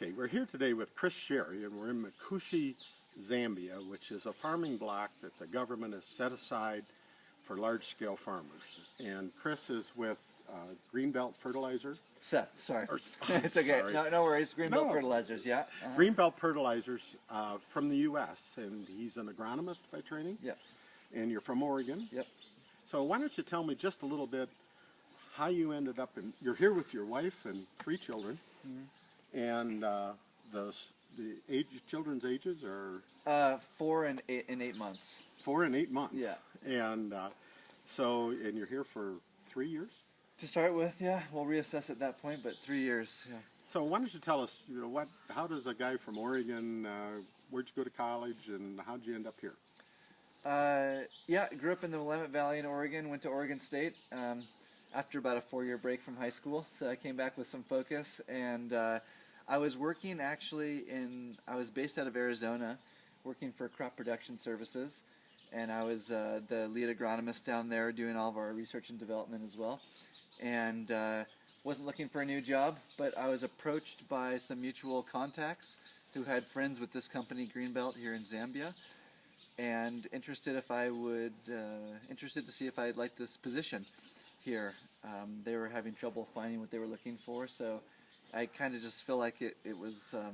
Okay, we're here today with Chris Sherry, and we're in Mkushi, Zambia, which is a farming block that the government has set aside for large-scale farmers. And Chris is with Greenbelt Fertilizer. Seth, sorry. It's okay. No worries. Greenbelt Fertilizers, yeah. Greenbelt Fertilizers from the U.S., and he's an agronomist by training. Yep. And you're from Oregon. Yep. So why don't you tell me just a little bit how you ended up in, you're here with your wife and 3 children, and the children's ages are? 4 and 8 months. 4 and 8 months. Yeah. And and you're here for 3 years? To start with, yeah. We'll reassess at that point, but 3 years, yeah. So why don't you tell us, how does a guy from Oregon, where'd you go to college, and how'd you end up here? Yeah, grew up in the Willamette Valley in Oregon, went to Oregon State after about a 4-year break from high school. So I came back with some focus, and I was working actually I was based out of Arizona, working for Crop Production Services, and I was the lead agronomist down there doing all of our research and development as well. And wasn't looking for a new job, but I was approached by some mutual contacts who had friends with this company, Greenbelt, here in Zambia, and interested to see if I'd like this position here. They were having trouble finding what they were looking for, so I kind of just feel like it was, I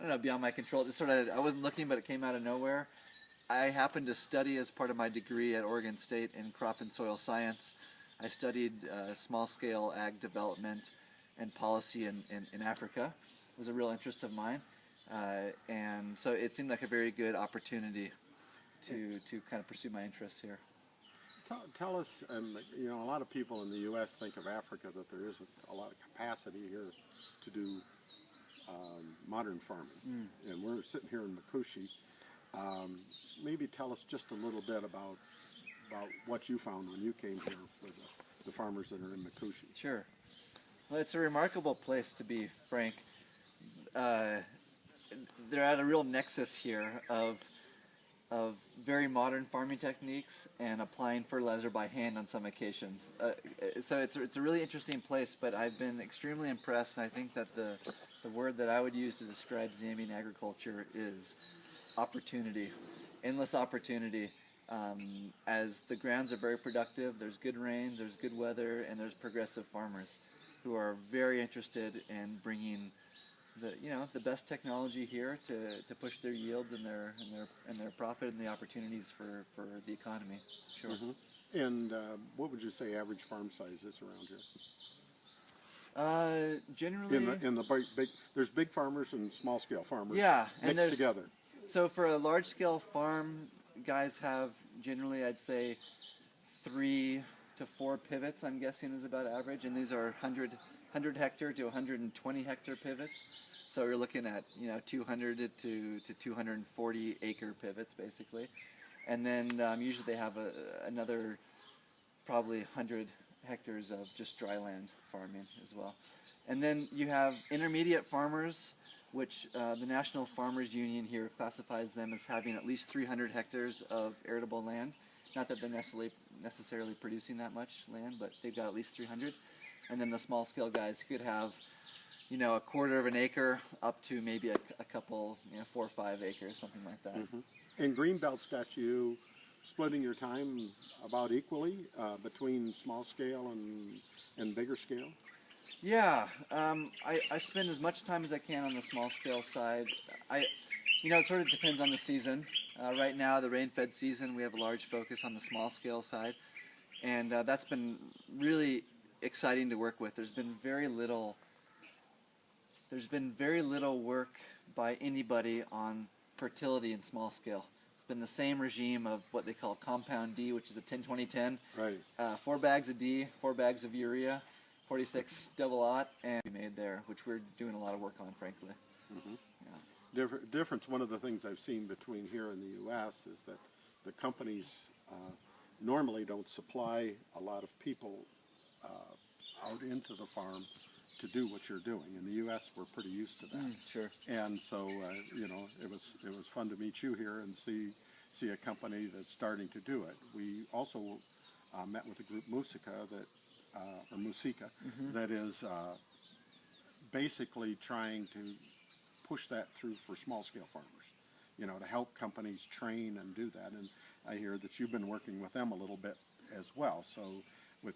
don't know, beyond my control. It sort of, I wasn't looking, but it came out of nowhere. I happened to study as part of my degree at Oregon State in crop and soil science. I studied small-scale ag development and policy in Africa. It was a real interest of mine, and so it seemed like a very good opportunity to kind of pursue my interests here. Tell us, a lot of people in the U.S. think of Africa that there isn't a lot of capacity here to do modern farming, and we're sitting here in Mkushi. Maybe tell us just a little bit about what you found when you came here for the farmers that are in Mkushi. Sure. Well, it's a remarkable place, to be frank. They're at a real nexus here of very modern farming techniques and applying fertilizer by hand on some occasions. So it's a really interesting place, but I've been extremely impressed, and I think that the word that I would use to describe Zambian agriculture is opportunity, endless opportunity. As the grounds are very productive, there's good rains, there's good weather, and there's progressive farmers who are very interested in bringing the best technology here to push their yields and their profit and the opportunities for the economy. Sure. And what would you say average farm size is around here? Generally, in the big, there's big farmers and small scale farmers. Yeah, and mixed together. So for a large scale farm, guys have generally, I'd say, 3 to 4 pivots. I'm guessing is about average, and these are 100 hectare to 120 hectare pivots. So you're looking at 200 to 240 acre pivots basically, and then usually they have another probably 100 hectares of just dry land farming as well. And then you have intermediate farmers, which the National Farmers Union here classifies them as having at least 300 hectares of arable land. Not that they're necessarily producing that much land, but they've got at least 300. And then the small scale guys could have, a quarter of an acre up to maybe a couple, 4 or 5 acres, something like that. And Greenbelt's got you splitting your time about equally between small scale and bigger scale? Yeah, I spend as much time as I can on the small scale side. It sort of depends on the season. Right now, the rain-fed season, we have a large focus on the small scale side, and that's been really exciting to work with. There's been very little work by anybody on fertility in small scale. It's been the same regime of what they call compound D, which is a 10-20-10. Right. 4 bags of D, 4 bags of urea, 46 double-aught, and we made there, which we're doing a lot of work on, frankly. Yeah. Difference. One of the things I've seen between here and the U.S. is that the companies normally don't supply a lot of people out into the farm to do what you're doing. In the U.S., we're pretty used to that. Sure. And so, it was fun to meet you here and see a company that's starting to do it. We also met with a group, Musika, that is basically trying to push that through for small scale farmers, you know, to help companies train and do that. And I hear that you've been working with them a little bit as well. So with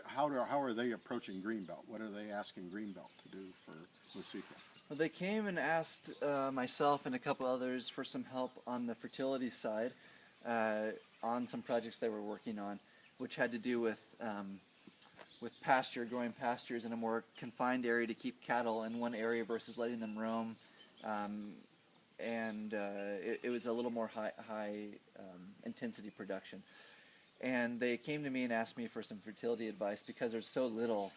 how are they approaching Greenbelt? What are they asking Greenbelt to do for Mkushi? Well, they came and asked myself and a couple others for some help on the fertility side on some projects they were working on, which had to do with growing pastures in a more confined area to keep cattle in one area versus letting them roam. It was a little more high intensity production. And they came to me and asked me for some fertility advice because there's so little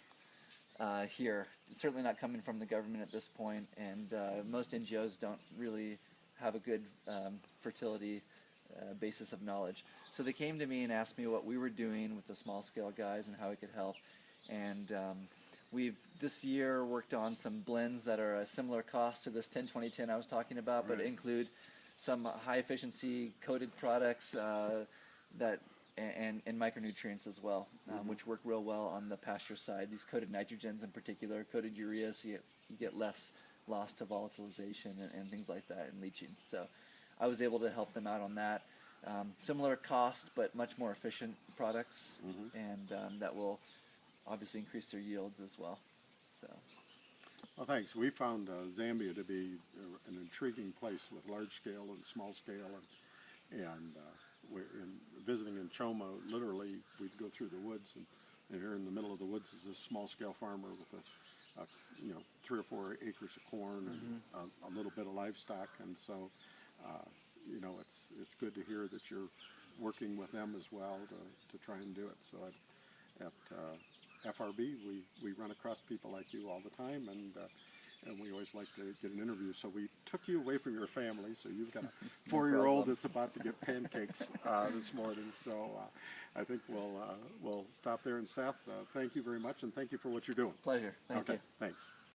here. It's certainly not coming from the government at this point, and most NGOs don't really have a good fertility basis of knowledge. So they came to me and asked me what we were doing with the small scale guys and how we could help. And we've this year worked on some blends that are a similar cost to this 10-20-10 I was talking about, but include some high efficiency coated products and micronutrients as well, which work real well on the pasture side. These coated nitrogens in particular, coated urea, so you get less loss to volatilization and things like that, and leaching. So I was able to help them out on that. Similar cost, but much more efficient products, and that will obviously increase their yields as well. So. Well, thanks. We found Zambia to be an intriguing place with large scale and small scale, and we're visiting in Choma. Literally, we'd go through the woods, and here in the middle of the woods is this small scale farmer with a 3 or 4 acres of corn and a little bit of livestock, and so it's good to hear that you're working with them as well to try and do it. So at FRB, we run across people like you all the time, and we always like to get an interview. So we took you away from your family, so you've got a 4-year-old that's about to get pancakes this morning. So I think we'll stop there. And Seth, thank you very much, and thank you for what you're doing. Pleasure. Thank you. Thanks.